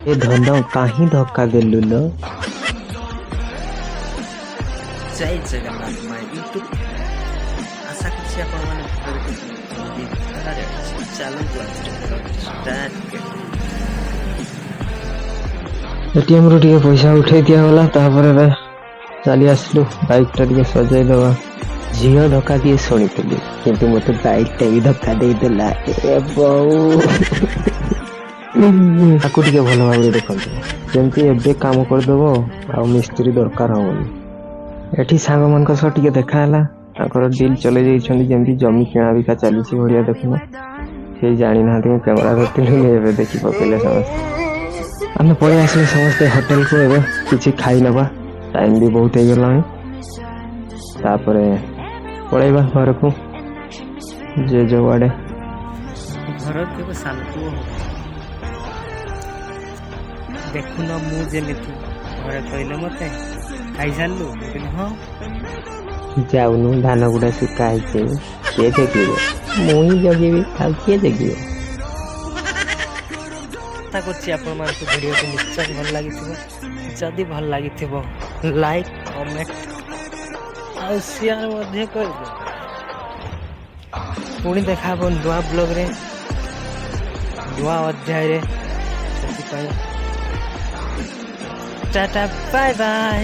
ଏ ଧନ କାହିଁ ଧକ୍କା ଦେଲୁ ଲୋ? ଜୟ ଜଗନ୍ନାଥ ମାଇ ୟୁଟ୍ୟୁବ ଆଶା କରୁଛି ଆପଣମାନେ ଭଲରେ ଚାଲନ୍ତୁ एटीएम ରୁ ଟିକେ ପଇସା ଉଠେଇ ଦିଆଗଲା ତାପରେ ଚାଲି ଆସିଲୁ ବାଇକ୍ ଟା ଟିକେ ସଜାଇ ଦେବା। ଝିଅ ଧକ୍କା ଦିଏ ଶୁଣିଥିଲି କିନ୍ତୁ ମୋତେ ବାଇକ୍ ଟା ବି ଧକ୍କା ଦେଇଦେଲା। ଏ ବୋଉ ତାକୁ ଟିକେ ଭଲ ଭାବରେ ଦେଖନ୍ତୁ ଯେମିତି ଏବେ କାମ କରିଦେବ ଆଉ ମିସ୍ତ୍ରୀ ଦରକାର ହବନି। ଏଠି ସାଙ୍ଗମାନଙ୍କ ସହ ଟିକେ ଦେଖା ହେଲା ତାଙ୍କର ଡିଲ୍ ଚଲେଇ ଦେଇଛନ୍ତି ଯେମିତି ଜମି କିଣା ବିକା ଚାଲିଛି ଭଳିଆ ଦେଖୁନ। କେହି ଜାଣିନାହାନ୍ତି ମୁଁ କ୍ୟାମେରା ଧରିଥିଲି ଏବେ ଦେଖି ପକେଇଲେ ସମସ୍ତେ। ଆମେ ପଳେଇ ଆସିଲେ ସମସ୍ତେ ହୋଟେଲକୁ ଏବେ କିଛି ଖାଇ ନେବା ଟାଇମ୍ ବି ବହୁତ ହେଇଗଲାଣି ତାପରେ ପଳେଇବା ଘରକୁ ଯେ ଯୋଉ ଆଡ଼େ। ଘର କେବେ ଶାନ୍ତ ହବ ଦେଖୁନ ମୁଁ ଯେମିତି ଘରେ କହିଲେ ମତେ ଖାଇସାରିଲୁ ମୁଁ କହିଲି ହଁ। ଯାଉନୁ ଧାନ ଗୁଡ଼ା ଶୁଖା ହେଇଛି କିଏ ଜଗିବ? ମୁଁ ହିଁ ଜଗିବି ଆଉ କିଏ ଜଗିବ? ଆଶା କରୁଛି ଆପଣମାନଙ୍କୁ ଭିଡ଼ିଓଟି ନିଶ୍ଚୟ ଭଲ ଲାଗିଥିବ। ଯଦି ଭଲ ଲାଗିଥିବ ଲାଇକ୍ କମେଣ୍ଟ ଆଉ ସେୟାର ମଧ୍ୟ କରିବେ। ପୁଣି ଦେଖା ହବ ନୂଆ ବ୍ଲଗରେ ନୂଆ ଅଧ୍ୟାୟରେ। ସେଥିପାଇଁ ଟାଟା ବାଏ ବାଏ।